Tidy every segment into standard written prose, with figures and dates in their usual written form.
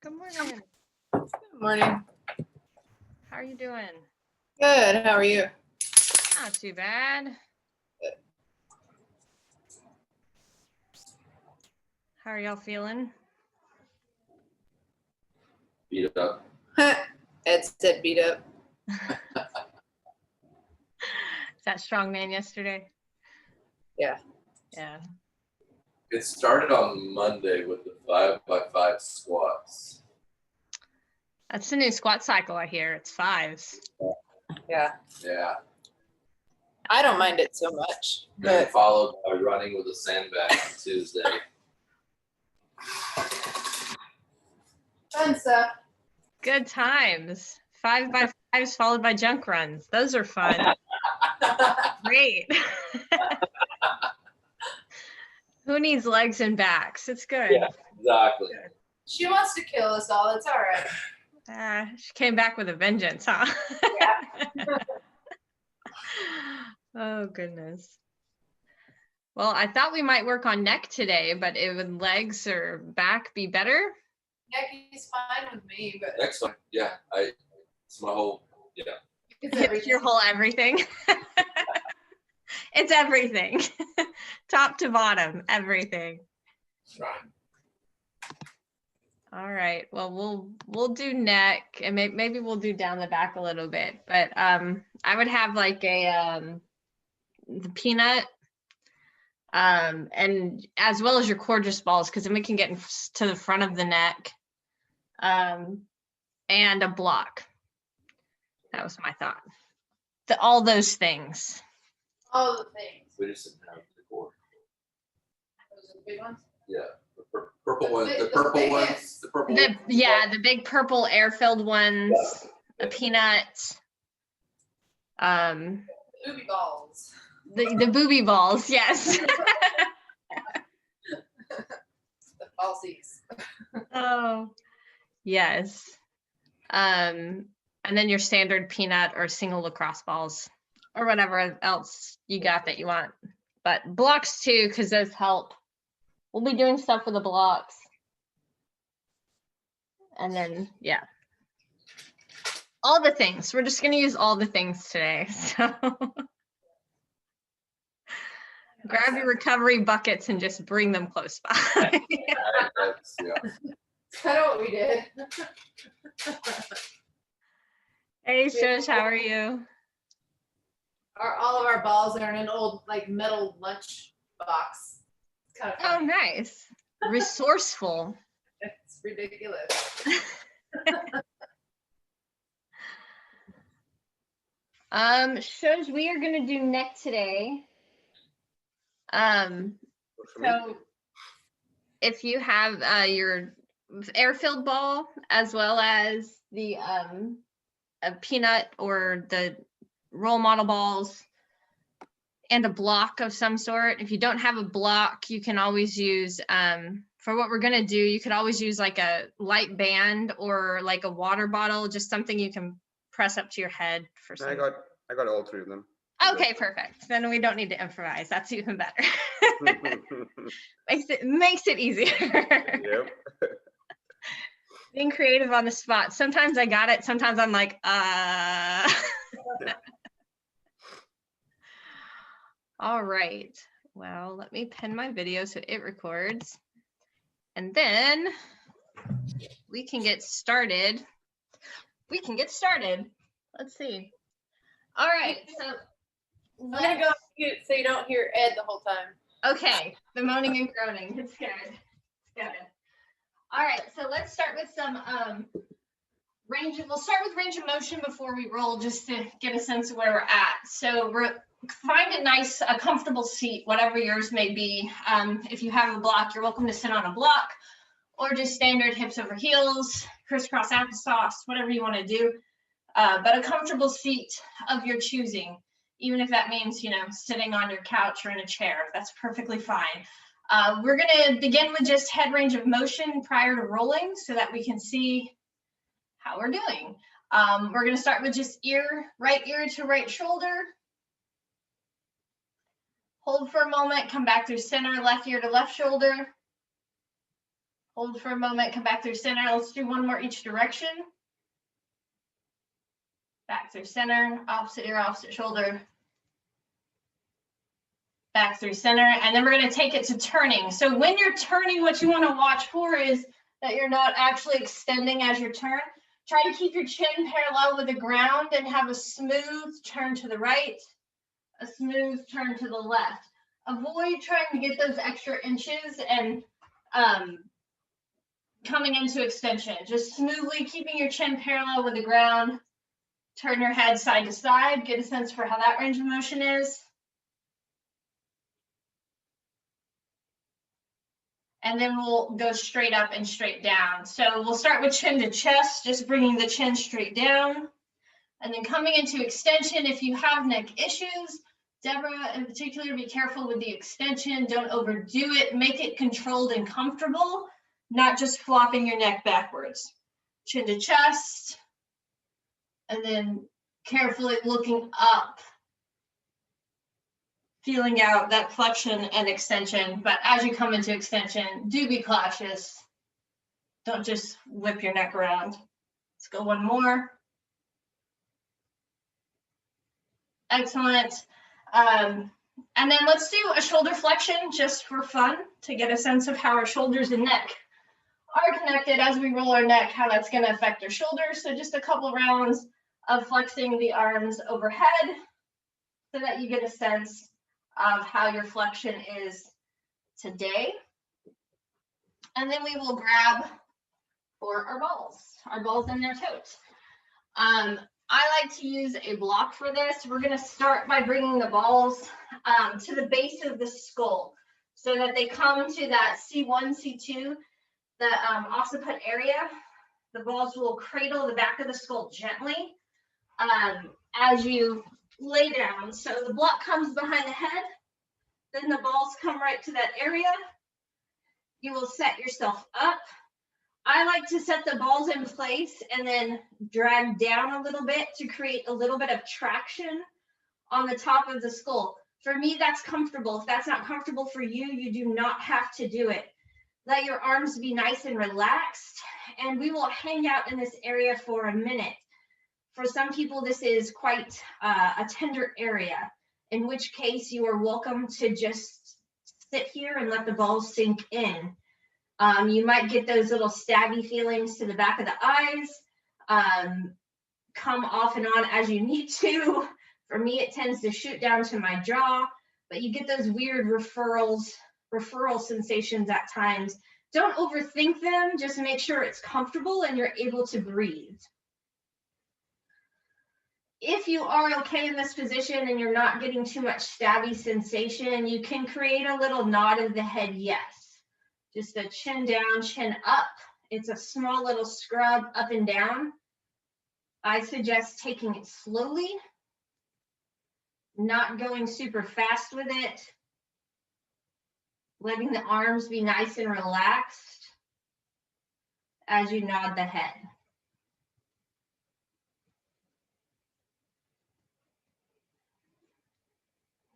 Good morning. Good morning. How are you doing? Good. How are you? Not too bad. Good. How are y'all feeling? Beat up. Ed said beat up. Is that strongman yesterday? Yeah. Yeah. It started on Monday with the 5x5 squats. That's the new squat cycle I hear. It's 5s. Yeah. Yeah. I don't mind it so much, Then but followed by running with a sandbag on Tuesday. fun stuff. Good times. 5x5s followed by junk runs. Those are fun. Great. Who needs legs and backs? It's good. Yeah, exactly. She wants to kill us all. It's all right. She came back with a vengeance, huh? Yeah. Oh, goodness. Well, I thought we might work on neck today, but would legs or back be better? Neck is fine with me, but Next one. Yeah. It's my whole, yeah. It's your whole everything. It's everything. Top to bottom, everything. Right. All right. Well, we'll do neck, and maybe we'll do down the back a little bit. But I would have like the peanut, and as well as your gorgeous balls, because then we can get to the front of the neck, and a block. That was my thought. All those things. all the things. We just didn't have the core. Those are the big ones. Yeah. The purple ones. The The purple biggest. ones. The purple The ones. the big purple air-filled ones, a peanut, Booby balls. the booby balls, yes. The falsies. Oh, yes. And then your standard peanut or single lacrosse balls or whatever else you got that you want. But blocks too, because those help. We'll be doing stuff with the blocks. And then, yeah. All the things. We're just going to use all the things today. So grab your recovery buckets and just bring them close by. Yeah. It's kind of what we did. Hey, Shush, how are you? All of our balls are in an old like metal lunch box. It's kind of Oh, funny. nice. Resourceful. It's ridiculous. Shush, we are going to do neck today. So if you have your air-filled ball as well as the a peanut or the role model balls and a block of some sort. If you don't have a block, you can always use for what we're gonna do, you could always use like a light band or like a water bottle, just something you can press up to your head for some. I got all three of them. Okay, perfect. Then we don't need to improvise. That's even better. makes it easier. Yep. Being creative on the spot. Sometimes I got it. Sometimes I'm like, All right. Well, let me pin my video so it records. And then we can get started. Let's see. All right. So I'm gonna go mute so you don't hear Ed the whole time. okay, the moaning and groaning. It's good. It's good. All right, so let's start with some range. We'll start with range of motion before we roll, just to get a sense of where we're at. So find a comfortable seat, whatever yours may be. If you have a block, you're welcome to sit on a block, or just standard hips over heels, crisscross applesauce, whatever you want to do. But a comfortable seat of your choosing. Even if that means, sitting on your couch or in a chair, that's perfectly fine. We're going to begin with just head range of motion prior to rolling so that we can see how we're doing. We're going to start with just right ear to right shoulder. Hold for a moment, come back through center, left ear to left shoulder. Hold for a moment, come back through center. Let's do one more each direction. Back through center, opposite ear, opposite shoulder. Back through center, and then we're going to take it to turning. So when you're turning, what you want to watch for is that you're not actually extending as you turn. Try to keep your chin parallel with the ground and have a smooth turn to the right, a smooth turn to the left. Avoid trying to get those extra inches and coming into extension. Just smoothly keeping your chin parallel with the ground. Turn your head side to side, get a sense for how that range of motion is. And then we'll go straight up and straight down. So we'll start with chin to chest, just bringing the chin straight down. And then coming into extension, if you have neck issues, Deborah in particular, be careful with the extension. Don't overdo it. Make it controlled and comfortable, not just flopping your neck backwards. Chin to chest. And then carefully looking up, feeling out that flexion and extension. But as you come into extension, do be cautious. Don't just whip your neck around. Let's go one more. Excellent. And then let's do a shoulder flexion just for fun to get a sense of how our shoulders and neck are connected as we roll our neck, how that's going to affect our shoulders. So just a couple rounds of flexing the arms overhead so that you get a sense of how your flexion is today. And then we will grab for our balls and their toes. I like to use a block for this. We're going to start by bringing the balls to the base of the skull so that they come to that C1, C2, the occiput area. The balls will cradle the back of the skull gently as you lay down. So the block comes behind the head, then the balls come right to that area. You will set yourself up. I like to set the balls in place and then drag down a little bit to create a little bit of traction on the top of the skull. For me, that's comfortable. If that's not comfortable for you, you do not have to do it. Let your arms be nice and relaxed, and we will hang out in this area for a minute. For some people, this is quite a tender area, in which case you are welcome to just sit here and let the balls sink in. You might get those little stabby feelings to the back of the eyes, come off and on as you need to. For me, it tends to shoot down to my jaw, but you get those weird referral sensations at times. Don't overthink them, just make sure it's comfortable and you're able to breathe. If you are okay in this position and you're not getting too much stabby sensation, you can create a little nod of the head yes. Just a chin down, chin up. It's a small little scrub up and down. I suggest taking it slowly, not going super fast with it, letting the arms be nice and relaxed as you nod the head.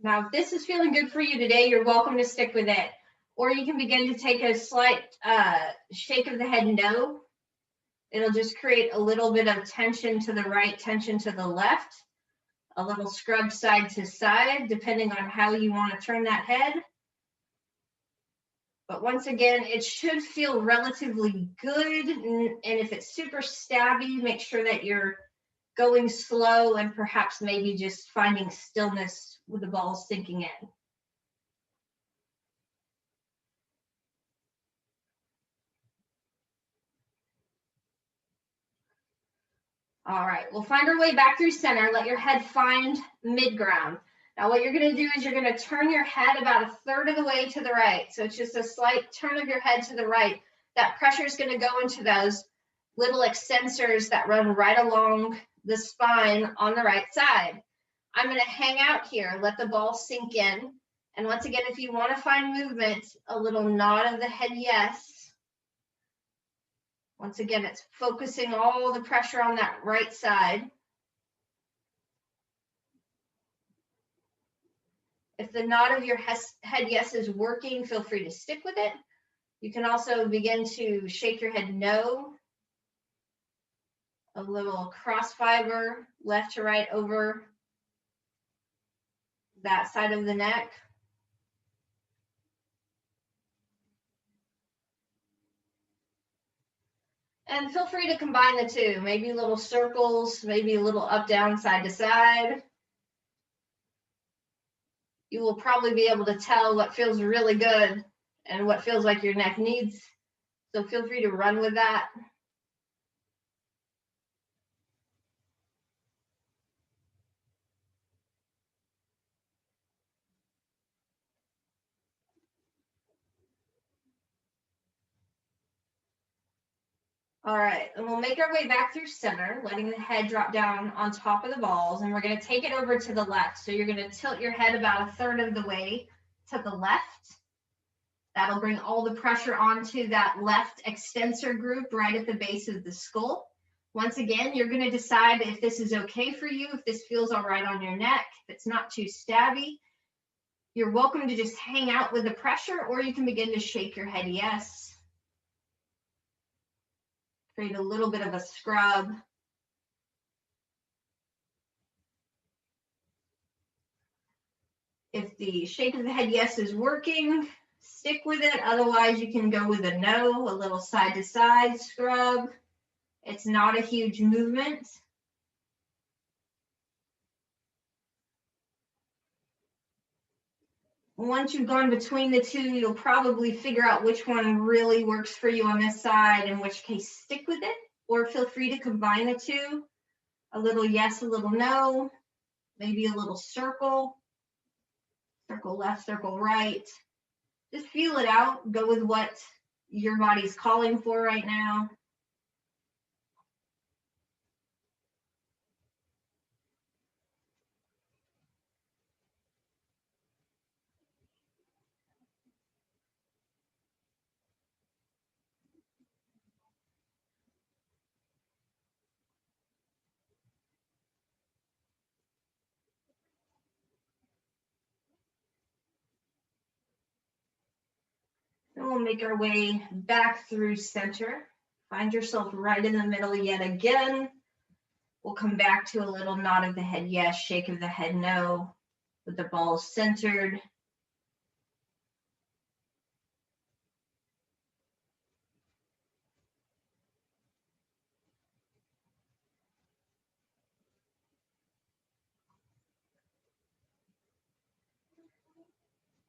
Now, if this is feeling good for you today, you're welcome to stick with it. Or you can begin to take a slight shake of the head no. It'll just create a little bit of tension to the right, tension to the left, a little scrub side to side, depending on how you want to turn that head. But once again, it should feel relatively good. And if it's super stabby, make sure that you're going slow and perhaps maybe just finding stillness with the balls sinking in. All right, we'll find our way back through center. Let your head find mid-ground. Now what you're gonna do is you're gonna turn your head about a third of the way to the right. So it's just a slight turn of your head to the right. That pressure is gonna go into those little extensors that run right along the spine on the right side. I'm gonna hang out here, let the ball sink in. And once again, if you wanna find movement, a little nod of the head yes. Once again, it's focusing all the pressure on that right side. If the nod of your head yes is working, feel free to stick with it. You can also begin to shake your head no. A little cross fiber left to right over that side of the neck. And feel free to combine the two, maybe little circles, maybe a little up, down, side to side. You will probably be able to tell what feels really good and what feels like your neck needs. So feel free to run with that. All right, and we'll make our way back through center, letting the head drop down on top of the balls, and we're gonna take it over to the left. So you're gonna tilt your head about a third of the way to the left. That'll bring all the pressure onto that left extensor group right at the base of the skull. Once again, you're gonna decide if this is okay for you, if this feels all right on your neck, if it's not too stabby. You're welcome to just hang out with the pressure, or you can begin to shake your head yes. Create a little bit of a scrub. If the shake of the head yes is working, stick with it. Otherwise, you can go with a no, a little side to side scrub. It's not a huge movement. Once you've gone between the two, you'll probably figure out which one really works for you on this side, in which case stick with it, or feel free to combine the two. A little yes, a little no, maybe a little circle, circle left, circle right. Just feel it out, go with what your body's calling for right now. And we'll make our way back through center. Find yourself right in the middle yet again. We'll come back to a little nod of the head yes, shake of the head no, with the balls centered.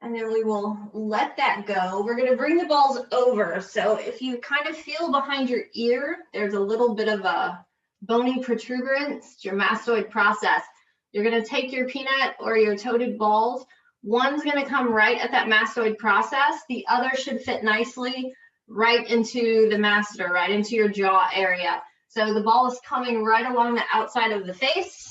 And then we will let that go. We're gonna bring the balls over. So if you kind of feel behind your ear, there's a little bit of a bony protuberance, it's your mastoid process. You're gonna take your peanut or your toted balls. One's gonna come right at that mastoid process. The other should fit nicely right into the masseter, right into your jaw area. So the ball is coming right along the outside of the face.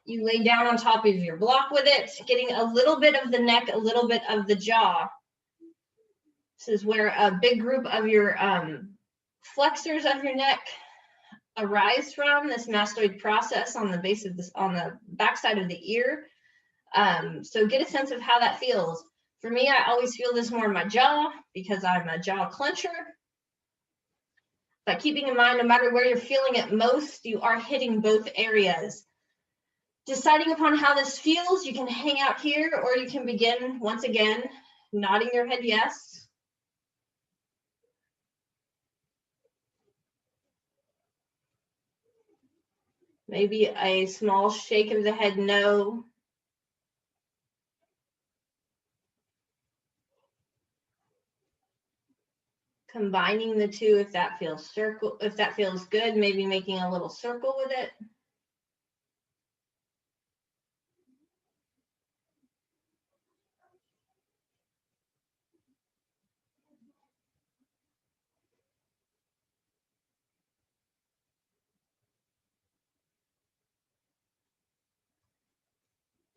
You lay down on top of your block with it, getting a little bit of the neck, a little bit of the jaw. This is where a big group of your flexors of your neck arise from, this mastoid process on the base of this, on the backside of the ear. So get a sense of how that feels. For me, I always feel this more in my jaw because I'm a jaw clencher. But keeping in mind, no matter where you're feeling it most, you are hitting both areas. Deciding upon how this feels, you can hang out here, or you can begin, once again, nodding your head yes. Maybe a small shake of the head no. Combining the two if that feels good, maybe making a little circle with it.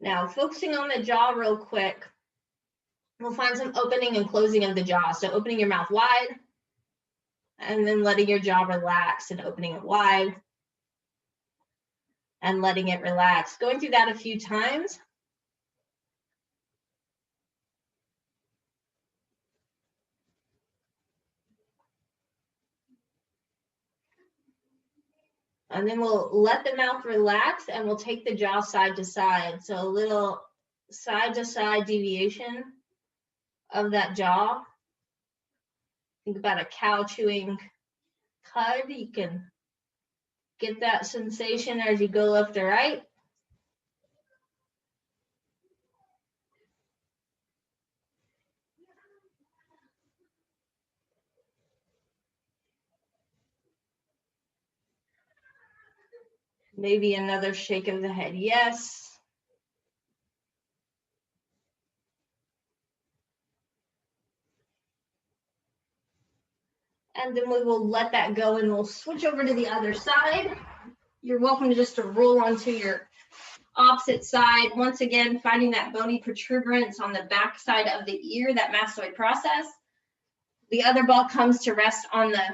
Now, focusing on the jaw real quick, we'll find some opening and closing of the jaw. So opening your mouth wide, and then letting your jaw relax and opening it wide, and letting it relax. Going through that a few times. And then we'll let the mouth relax and we'll take the jaw side to side. So a little side to side deviation of that jaw. Think about a cow chewing cud. You can get that sensation as you go left to right. Maybe another shake of the head, yes. And then we will let that go and we'll switch over to the other side. You're welcome just to roll onto your opposite side. Once again, finding that bony protuberance on the back side of the ear, that mastoid process. The other ball comes to rest on the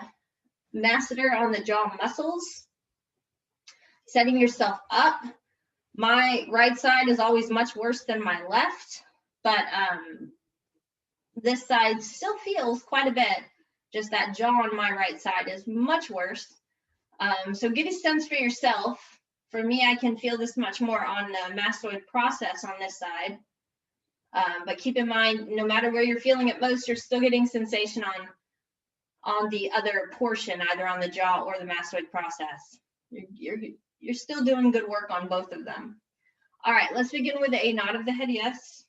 masseter on the jaw muscles. Setting yourself up. My right side is always much worse than my left, but this side still feels quite a bit. Just that jaw on my right side is much worse. So get a sense for yourself. For me, I can feel this much more on the mastoid process on this side. But keep in mind, no matter where you're feeling it most, you're still getting sensation on the other portion, either on the jaw or the mastoid process. You're still doing good work on both of them. All right, let's begin with a nod of the head, yes.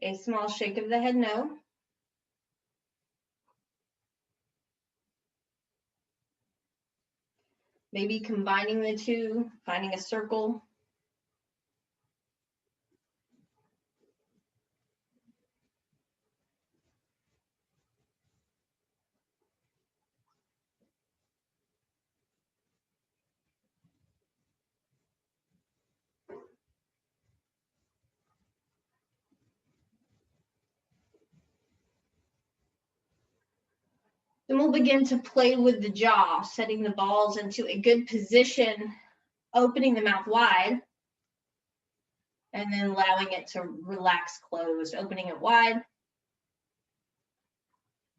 A small shake of the head, no. Maybe combining the two, finding a circle. Then we'll begin to play with the jaw, setting the balls into a good position, opening the mouth wide, and then allowing it to relax closed, opening it wide,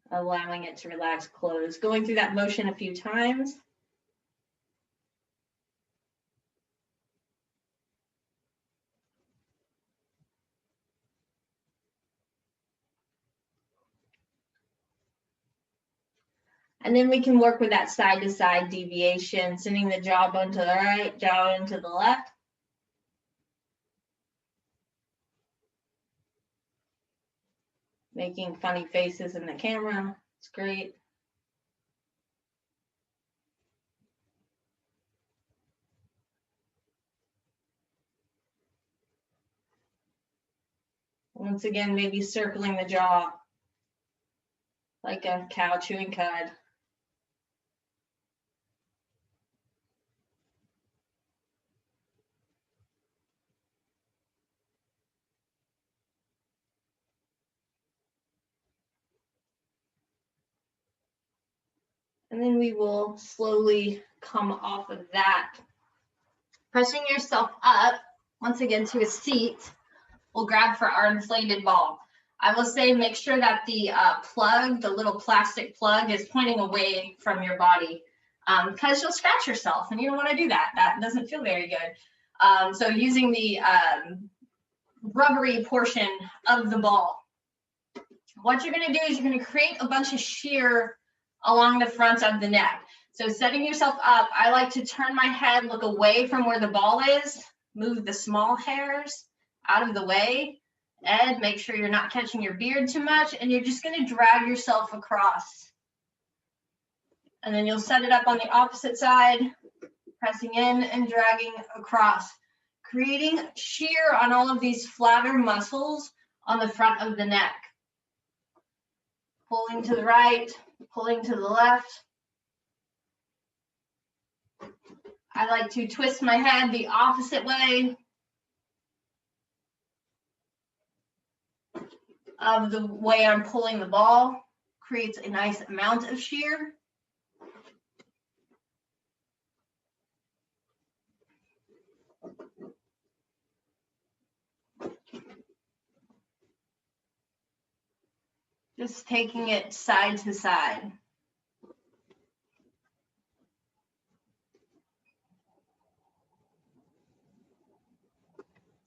allowing it to relax closed. Going through that motion a few times. And then we can work with that side to side deviation, sending the jawbone to the right, jawbone to the left. Making funny faces in the camera. It's great. Once again, maybe circling the jaw like a cow chewing cud. And then we will slowly come off of that. Pressing yourself up, once again, to a seat. We'll grab for our inflated ball. I will say make sure that the plug, the little plastic plug, is pointing away from your body because you'll scratch yourself and you don't want to do that. That doesn't feel very good. So using the rubbery portion of the ball. What you're going to do is you're going to create a bunch of shear along the front of the neck. So setting yourself up, I like to turn my head, look away from where the ball is, move the small hairs out of the way. Ed, make sure you're not catching your beard too much, and you're just going to drag yourself across. And then you'll set it up on the opposite side, pressing in and dragging across, creating shear on all of these flatter muscles on the front of the neck. Pulling to the right, pulling to the left. I like to twist my head the opposite way of the way I'm pulling the ball. Creates a nice amount of shear. Just taking it side to side.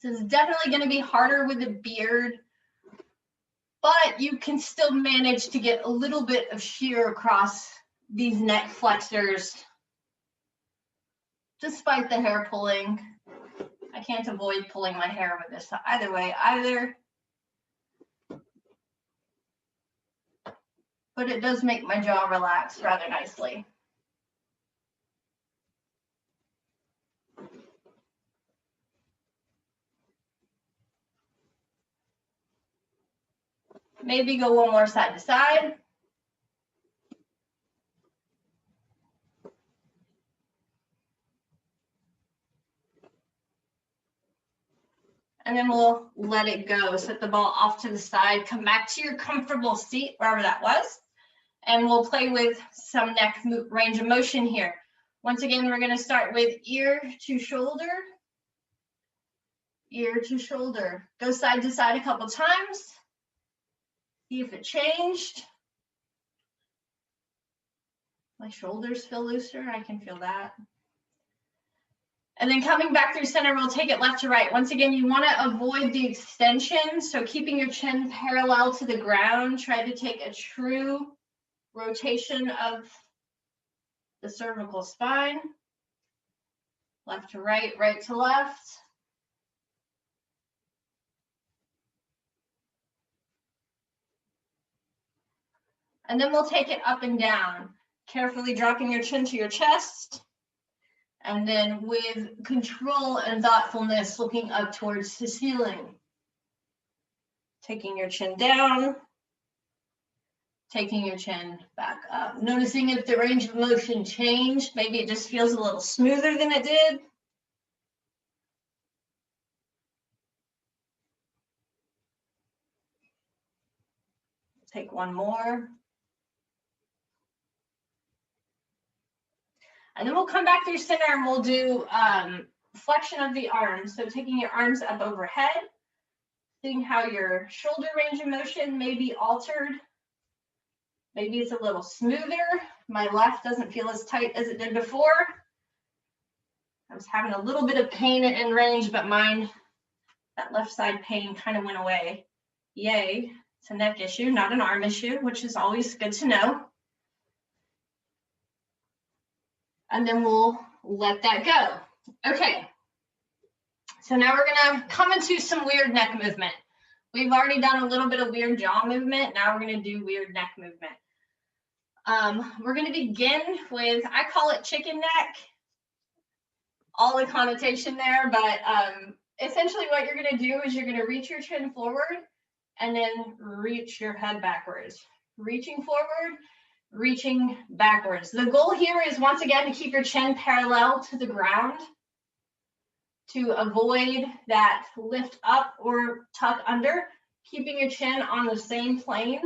This is definitely going to be harder with a beard, but you can still manage to get a little bit of shear across these neck flexors despite the hair pulling. I can't avoid pulling my hair with this either way either. But it does make my jaw relax rather nicely. Maybe go one more side to side. And then we'll let it go. Set the ball off to the side, come back to your comfortable seat, wherever that was. And we'll play with some neck range of motion here. Once again, we're going to start with ear to shoulder, ear to shoulder. Go side to side a couple times. See if it changed. My shoulders feel looser. I can feel that. And then coming back through center, we'll take it left to right. Once again, you want to avoid the extension. So keeping your chin parallel to the ground, try to take a true rotation of the cervical spine. Left to right, right to left. And then we'll take it up and down, carefully dropping your chin to your chest. And then with control and thoughtfulness, looking up towards the ceiling. Taking your chin down, taking your chin back up. Noticing if the range of motion changed, maybe it just feels a little smoother than it did. Take one more. And then we'll come back through center and we'll do flexion of the arms. So taking your arms up overhead, seeing how your shoulder range of motion may be altered. Maybe it's a little smoother. My left doesn't feel as tight as it did before. I was having a little bit of pain in range, but mine, that left side pain kind of went away. Yay, it's a neck issue, not an arm issue, which is always good to know. And then we'll let that go. Okay, so now we're gonna come into some weird neck movement. We've already done a little bit of weird jaw movement. Now we're gonna do weird neck movement. We're gonna begin with, I call it chicken neck. All the connotation there, but essentially what you're gonna do is you're gonna reach your chin forward and then reach your head backwards. Reaching forward, reaching backwards. The goal here is once again to keep your chin parallel to the ground to avoid that lift up or tuck under, keeping your chin on the same plane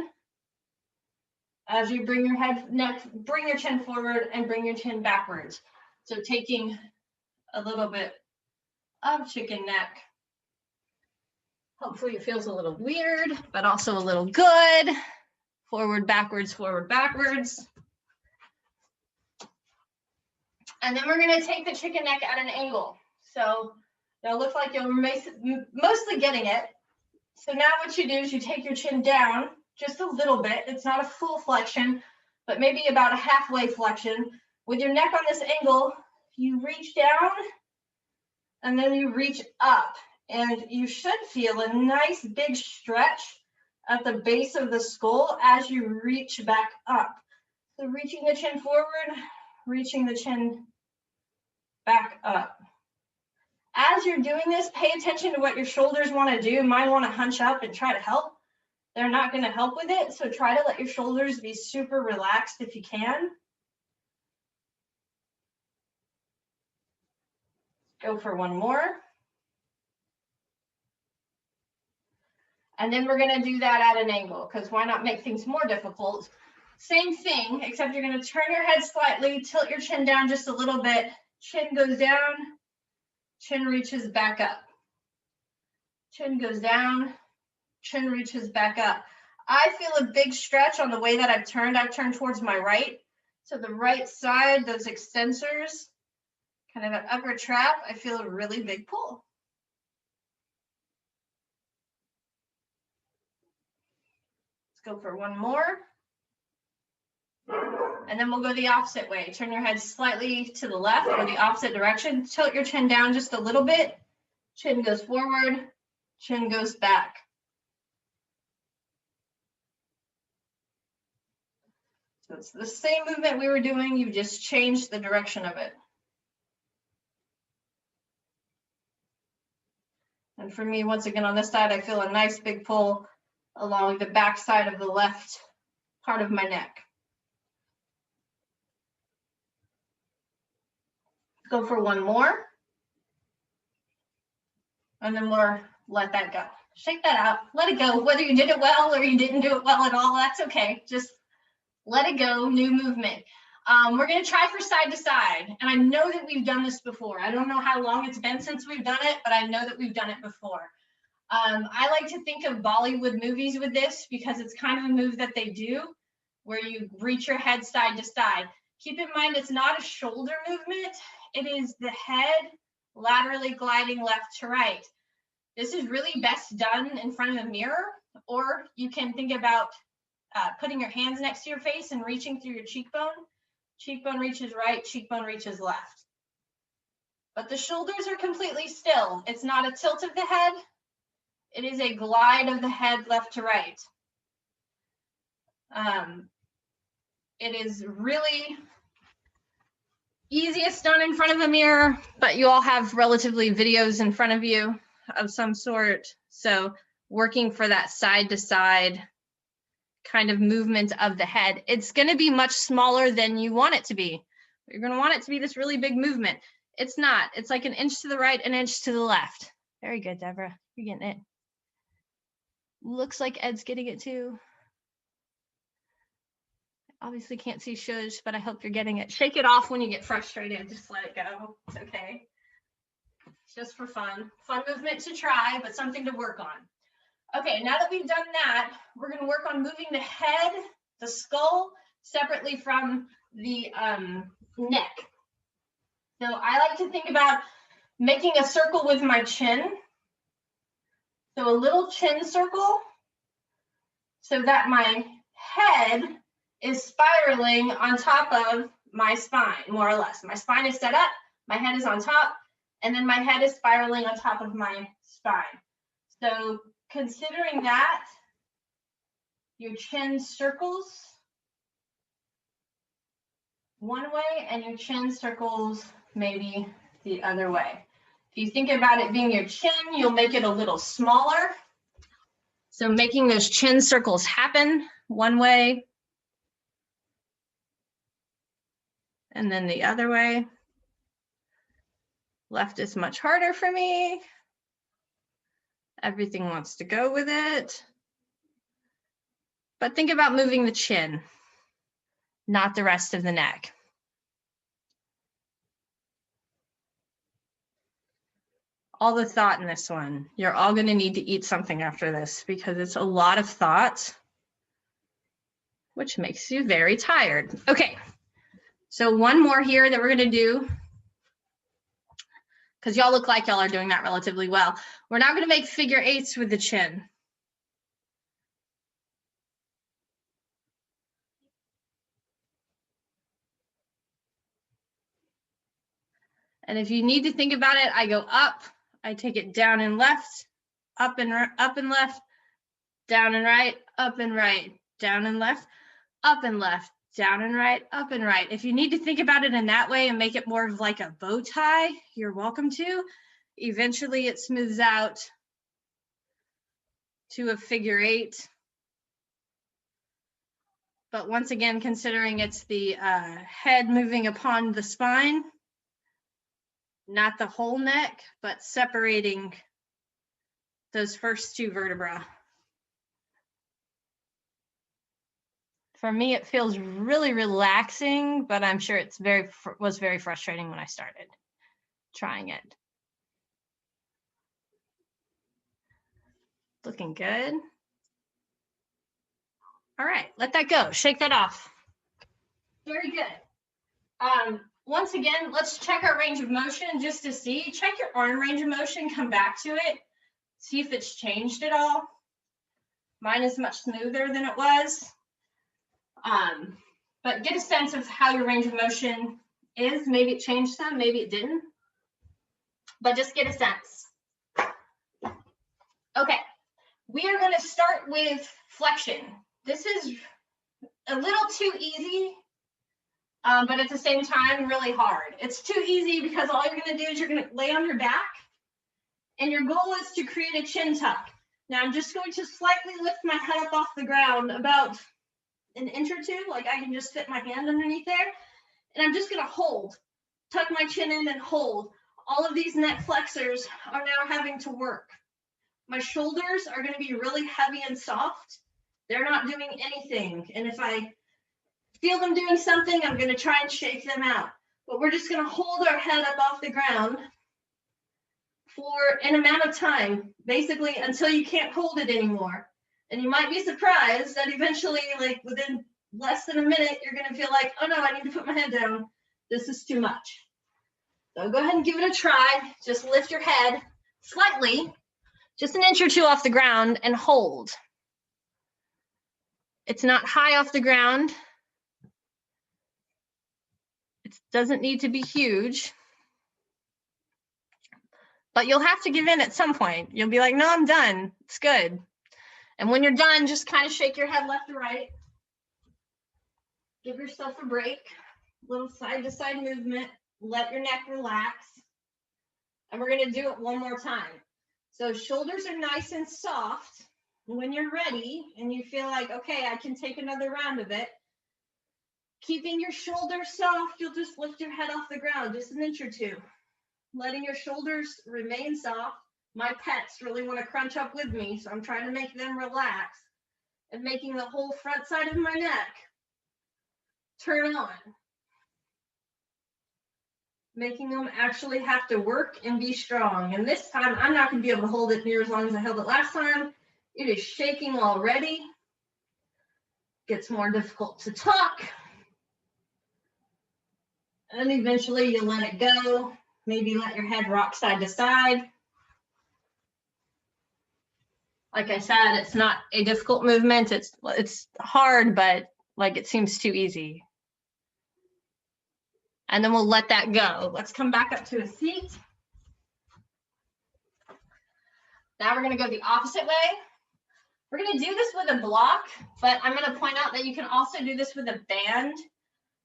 as you bring your chin forward and bring your chin backwards. So taking a little bit of chicken neck. Hopefully it feels a little weird, but also a little good. Forward, backwards, forward, backwards. And then we're gonna take the chicken neck at an angle. So it'll look like you're mostly getting it. So now what you do is you take your chin down just a little bit. It's not a full flexion, but maybe about a halfway flexion. With your neck on this angle, you reach down and then you reach up. And you should feel a nice big stretch at the base of the skull as you reach back up. So reaching the chin forward, reaching the chin back up. As you're doing this, pay attention to what your shoulders want to do. Mine want to hunch up and try to help. They're not going to help with it, so try to let your shoulders be super relaxed if you can. Go for one more. And then we're going to do that at an angle, because why not make things more difficult? Same thing, except you're going to turn your head slightly, tilt your chin down just a little bit. Chin goes down, chin reaches back up. Chin goes down, chin reaches back up. I feel a big stretch on the way that I've turned towards my right. So the right side, those extensors, kind of an upper trap, I feel a really big pull. Let's go for one more. And then we'll go the opposite way. Turn your head slightly to the left or the opposite direction. Tilt your chin down just a little bit. Chin goes forward, chin goes back. So it's the same movement we were doing, you just changed the direction of it. And for me, once again, on this side, I feel a nice big pull along the back side of the left part of my neck. Go for one more. And then we'll let that go. Shake that out, let it go. Whether you did it well or you didn't do it well at all, that's okay. Just let it go, new movement. We're gonna try for side to side. And I know that we've done this before. I don't know how long it's been since we've done it, but I know that we've done it before. I like to think of Bollywood movies with this because it's kind of a move that they do where you reach your head side to side. Keep in mind, it's not a shoulder movement. It is the head laterally gliding left to right. This is really best done in front of a mirror, or you can think about putting your hands next to your face and reaching through your cheekbone. Cheekbone reaches right, cheekbone reaches left. But the shoulders are completely still. It's not a tilt of the head. It is a glide of the head left to right. It is really easiest done in front of a mirror, but you all have relatively videos in front of you of some sort. So working for that side to side kind of movement of the head, it's going to be much smaller than you want it to be. You're going to want it to be this really big movement. It's not. It's like an inch to the right, an inch to the left. Very good, Deborah. You're getting it. Looks like Ed's getting it too. Obviously can't see shush, but I hope you're getting it. Shake it off when you get frustrated. Just let it go. It's okay. It's just for fun. Fun movement to try, but something to work on. Okay, now that we've done that, we're going to work on moving the head, the skull, separately from the neck. So I like to think about making a circle with my chin. So a little chin circle so that my head is spiraling on top of my spine, more or less. My spine is set up, my head is on top, and then my head is spiraling on top of my spine. So considering that, your chin circles one way and your chin circles maybe the other way. If you think about it being your chin, you'll make it a little smaller. So making those chin circles happen one way and then the other way. Left is much harder for me. Everything wants to go with it. But think about moving the chin, not the rest of the neck. All the thought in this one. You're all going to need to eat something after this because it's a lot of thought, which makes you very tired. Okay, so one more here that we're going to do, because y'all look like y'all are doing that relatively well. We're now going to make figure eights with the chin. And if you need to think about it, I go up, I take it down and left, up and left, down and right, up and right, down and left, up and left, down and right, up and right. If you need to think about it in that way and make it more of like a bow tie, you're welcome to. Eventually it smooths out to a figure eight. But once again, considering it's the head moving upon the spine, not the whole neck, but separating those first two vertebrae. For me, it feels really relaxing, but I'm sure it's was very frustrating when I started trying it. Looking good. All right, let that go. Shake that off. Very good. Once again, let's check our range of motion just to see. Check your arm range of motion, come back to it. See if it's changed at all. Mine is much smoother than it was. But get a sense of how your range of motion is. Maybe it changed some, maybe it didn't. But just get a sense. Okay, we are going to start with flexion. This is a little too easy, but at the same time, really hard. It's too easy because all you're going to do is you're going to lay on your back, and your goal is to create a chin tuck. Now I'm just going to slightly lift my head up off the ground about an inch or two, like I can just fit my hand underneath there, and I'm just going to hold, tuck my chin in and hold. All of these neck flexors are now having to work. My shoulders are going to be really heavy and soft. They're not doing anything. And if I feel them doing something, I'm going to try and shake them out. But we're just going to hold our head up off the ground for an amount of time, basically until you can't hold it anymore. And you might be surprised that eventually, like within less than a minute, you're going to feel like, oh no, I need to put my head down. This is too much. So go ahead and give it a try. Just lift your head slightly, just an inch or two off the ground, and hold. It's not high off the ground. It doesn't need to be huge. But you'll have to give in at some point. You'll be like, no, I'm done. It's good. And when you're done, just kind of shake your head left to right. Give yourself a break. Little side to side movement. Let your neck relax. And we're going to do it one more time. So shoulders are nice and soft. When you're ready and you feel like, okay, I can take another round of it, keeping your shoulders soft, you'll just lift your head off the ground just an inch or two. Letting your shoulders remain soft. My pets really want to crunch up with me, so I'm trying to make them relax and making the whole front side of my neck turn on. Making them actually have to work and be strong. And this time, I'm not going to be able to hold it near as long as I held it last time. It is shaking already. Gets more difficult to talk. And eventually you'll let it go. Maybe let your head rock side to side. Like I said, it's not a difficult movement. It's hard, but like it seems too easy. And then we'll let that go. Let's come back up to a seat. Now we're going to go the opposite way. We're going to do this with a block, but I'm going to point out that you can also do this with a band.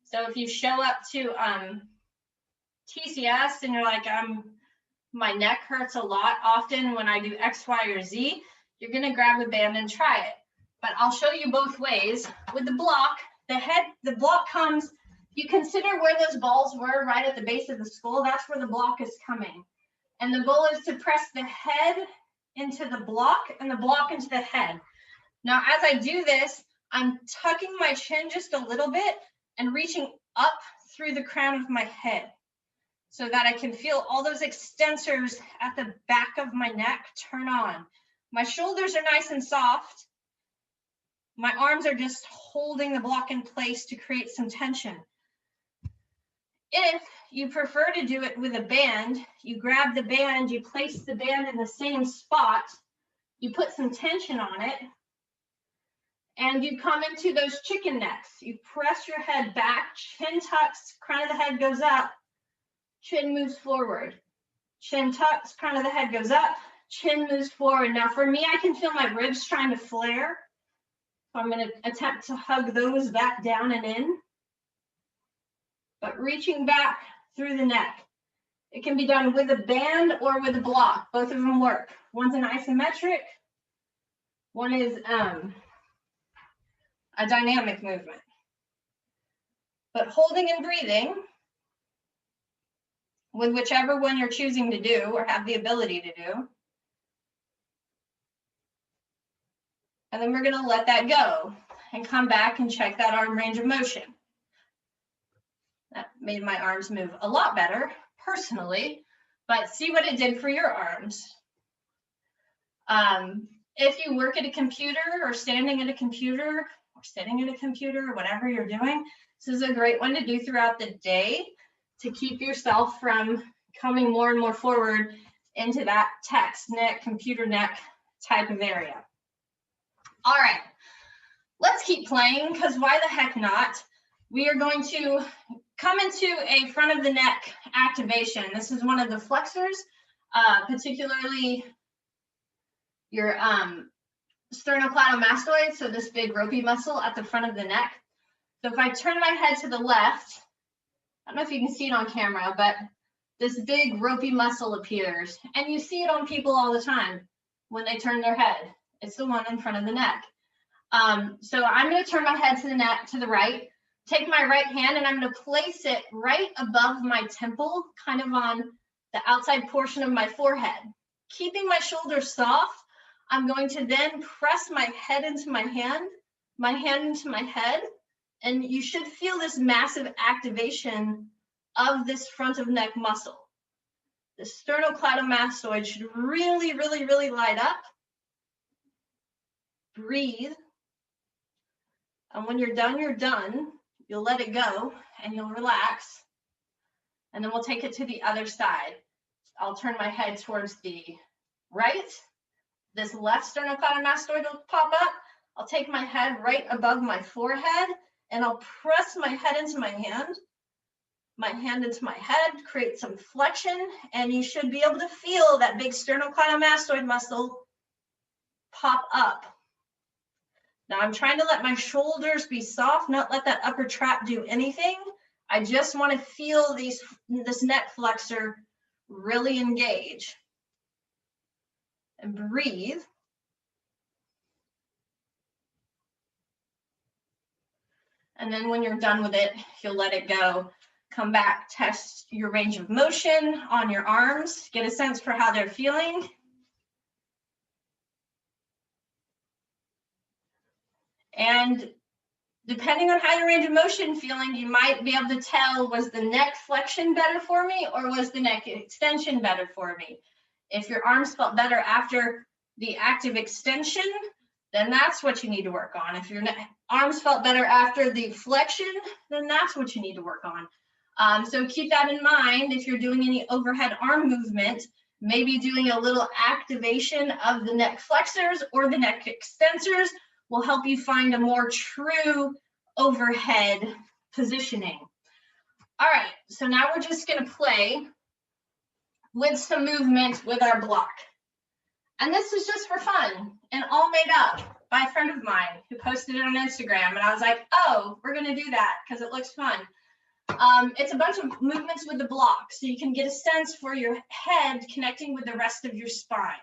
So if you show up to TCS and you're like, my neck hurts a lot often when I do X, Y, or Z, you're going to grab the band and try it. But I'll show you both ways. With the block, the block comes, you consider where those balls were right at the base of the skull, that's where the block is coming. And the goal is to press the head into the block and the block into the head. Now, as I do this, I'm tucking my chin just a little bit and reaching up through the crown of my head so that I can feel all those extensors at the back of my neck turn on. My shoulders are nice and soft. My arms are just holding the block in place to create some tension. If you prefer to do it with a band, you grab the band, you place the band in the same spot, you put some tension on it, and you come into those chicken necks. You press your head back, chin tucks, crown of the head goes up, chin moves forward. Chin tucks, crown of the head goes up, chin moves forward. Now for me, I can feel my ribs trying to flare. So I'm going to attempt to hug those back down and in, but reaching back through the neck. It can be done with a band or with a block. Both of them work. One's an isometric, one is a dynamic movement. But holding and breathing with whichever one you're choosing to do or have the ability to do. And then we're going to let that go and come back and check that arm range of motion. That made my arms move a lot better, personally, but see what it did for your arms. If you work at a computer or standing at a computer sitting at a computer or whatever you're doing. This is a great one to do throughout the day to keep yourself from coming more and more forward into that text neck, computer neck type of area. All right, let's keep playing because why the heck not? We are going to come into a front of the neck activation. This is one of the flexors, particularly your sternocleidomastoid, so this big ropey muscle at the front of the neck. So if I turn my head to the left, I don't know if you can see it on camera, but this big ropey muscle appears, and you see it on people all the time when they turn their head. It's the one in front of the neck. So I'm going to turn my head to the right, take my right hand, and I'm going to place it right above my temple, kind of on the outside portion of my forehead. Keeping my shoulders soft, I'm going to then press my head into my hand into my head, and you should feel this massive activation of this front of neck muscle. The sternocleidomastoid should really, really, really light up. Breathe. And when you're done, you're done. You'll let it go and you'll relax. And then we'll take it to the other side. I'll turn my head towards the right. This left sternocleidomastoid will pop up. I'll take my head right above my forehead and I'll press my head into my hand into my head, create some flexion, and you should be able to feel that big sternocleidomastoid muscle pop up. Now I'm trying to let my shoulders be soft, not let that upper trap do anything. I just want to feel this neck flexor really engage. And breathe. And then when you're done with it, you'll let it go. Come back, test your range of motion on your arms, get a sense for how they're feeling. And depending on how your range of motion feeling, you might be able to tell, was the neck flexion better for me or was the neck extension better for me? If your arms felt better after the active extension, then that's what you need to work on. If your arms felt better after the flexion, then that's what you need to work on. So keep that in mind if you're doing any overhead arm movement, maybe doing a little activation of the neck flexors or the neck extensors will help you find a more true overhead positioning. All right, so now we're just going to play with some movement with our block. And this is just for fun and all made up by a friend of mine who posted it on Instagram. And I was like, oh, we're going to do that because it looks fun. It's a bunch of movements with the block so you can get a sense for your head connecting with the rest of your spine.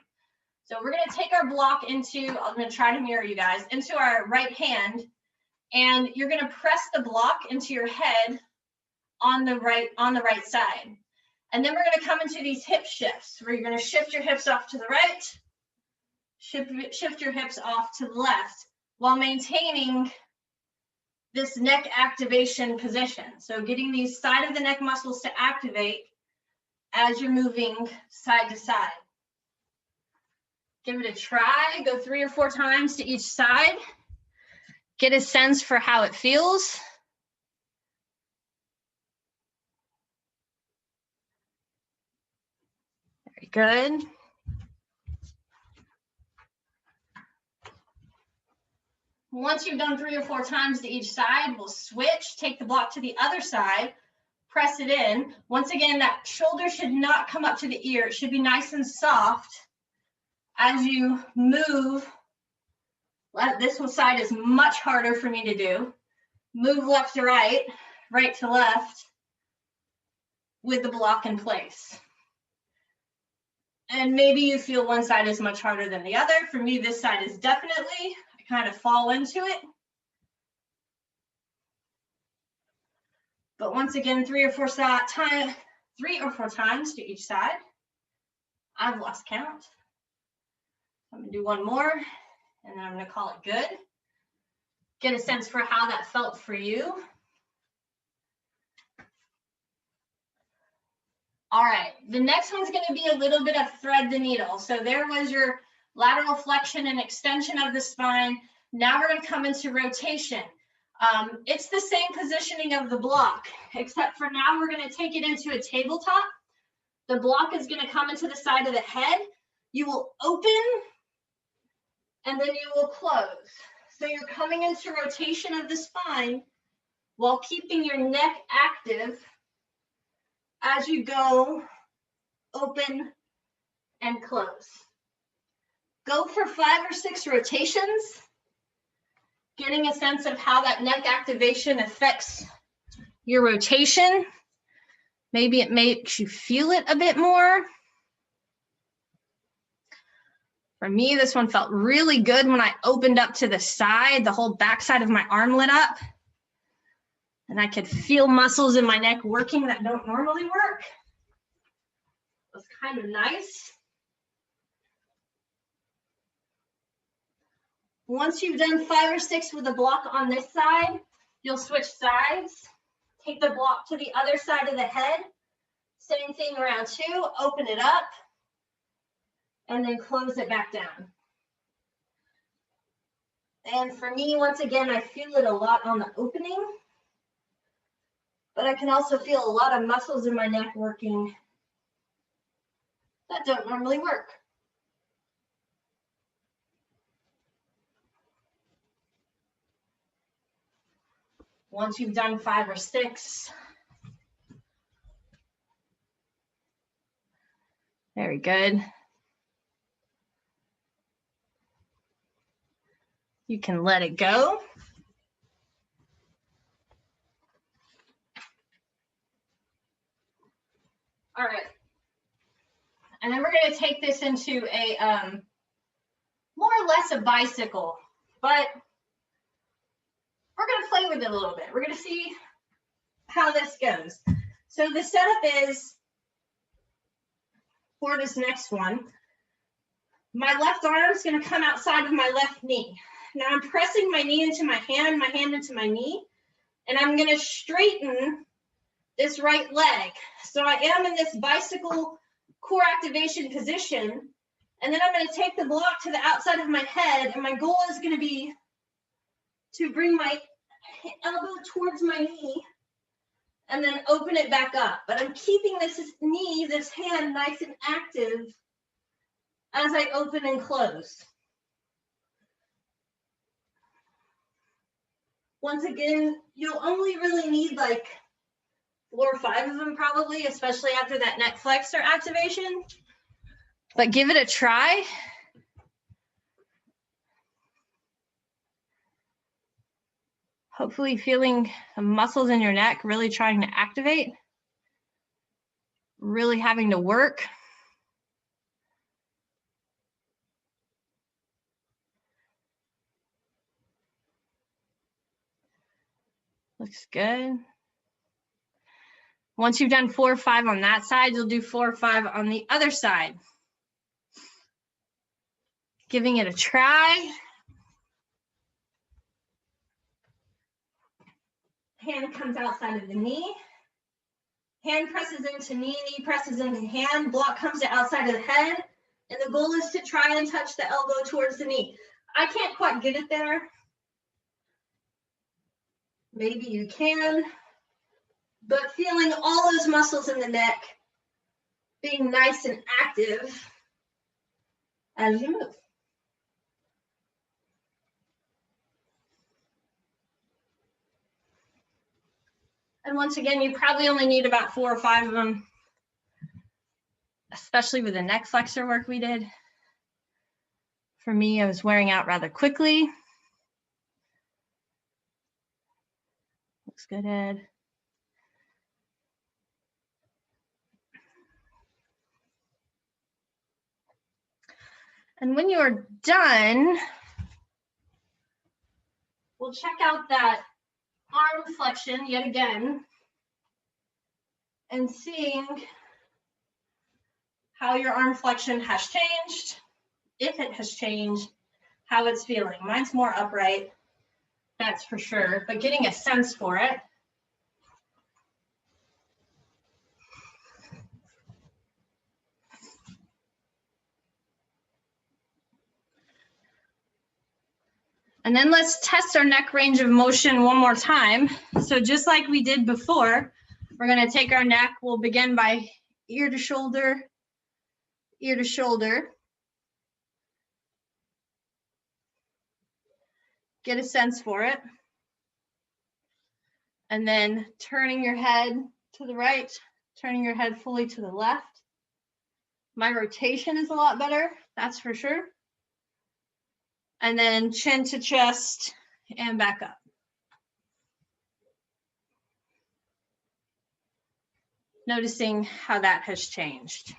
So we're going to take our block into, I'm going to try to mirror you guys, into our right hand, and you're going to press the block into your head on the right side. And then we're going to come into these hip shifts where you're going to shift your hips off to the right, shift your hips off to the left while maintaining this neck activation position. So getting these side of the neck muscles to activate as you're moving side to side. Give it a try, go 3 or 4 times to each side. Get a sense for how it feels. Very good. Once you've done 3 or 4 times to each side, we'll switch, take the block to the other side, press it in. Once again, that shoulder should not come up to the ear. It should be nice and soft as you move. This one side is much harder for me to do. Move left to right, right to left with the block in place. And maybe you feel one side is much harder than the other. For me, this side is definitely, I kind of fall into it. But once again, 3 or 4 times to each side. I've lost count. I'm gonna do one more, and then I'm gonna call it good. Get a sense for how that felt for you. All right, the next one's gonna be a little bit of thread the needle. So there was your lateral flexion and extension of the spine. Now we're going to come into rotation. It's the same positioning of the block, except for now we're going to take it into a tabletop. The block is going to come into the side of the head. You will open and then you will close. So you're coming into rotation of the spine while keeping your neck active as you go open and close. Go for 5 or 6 rotations, getting a sense of how that neck activation affects your rotation. Maybe it makes you feel it a bit more. For me, this one felt really good when I opened up to the side. The whole back side of my arm lit up. And I could feel muscles in my neck working that don't normally work. It was kind of nice. Once you've done 5 or 6 with the block on this side, you'll switch sides. Take the block to the other side of the head. Same thing around 2, open it up, and then close it back down. And for me, once again, I feel it a lot on the opening, but I can also feel a lot of muscles in my neck working that don't normally work. Once you've done 5 or 6, very good. You can let it go. All right. And then we're going to take this into a more or less a bicycle, but we're going to play with it a little bit. We're going to see how this goes. So the setup is for this next one. My left arm is going to come outside of my left knee. Now I'm pressing my knee into my hand into my knee, and I'm going to straighten this right leg. So I am in this bicycle core activation position, and then I'm going to take the block to the outside of my head, and my goal is going to be to bring my elbow towards my knee and then open it back up. But I'm keeping this knee, this hand nice and active as I open and close. Once again, you'll only really need like 4 or 5 of them probably, especially after that neck flexor activation. But give it a try. Hopefully feeling the muscles in your neck really trying to activate, really having to work. Looks good. Once you've done 4 or 5 on that side, you'll do 4 or 5 on the other side. Giving it a try. Hand comes outside of the knee. Hand presses into knee, knee presses into hand, block comes to outside of the head. And the goal is to try and touch the elbow towards the knee. I can't quite get it there. Maybe you can. But feeling all those muscles in the neck being nice and active as you move. And once again, you probably only need about 4 or 5 of them, especially with the neck flexor work we did. For me, I was wearing out rather quickly. Looks good, Ed. And when you're done, we'll check out that arm flexion yet again and seeing how your arm flexion has changed, if it has changed, how it's feeling. Mine's more upright, that's for sure, but getting a sense for it. And then let's test our neck range of motion one more time. So just like we did before, we're going to take our neck. We'll begin by ear to shoulder, ear to shoulder. Get a sense for it. And then turning your head to the right, turning your head fully to the left. My rotation is a lot better, that's for sure. And then chin to chest and back up. Noticing how that has changed.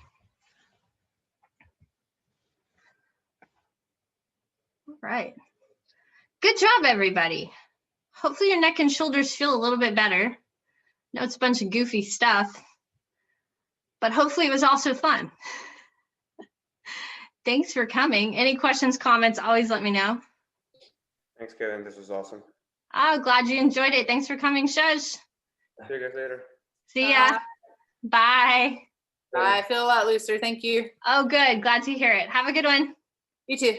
All right. Good job, everybody. Hopefully your neck and shoulders feel a little bit better. I know it's a bunch of goofy stuff, but hopefully it was also fun. Thanks for coming. Any questions, comments, always let me know. Thanks, Kevin. This was awesome. Oh, glad you enjoyed it. Thanks for coming, Shush. See you guys later. See ya. Bye. I feel a lot looser. Thank you. Oh, good. Glad to hear it. Have a good one. You too.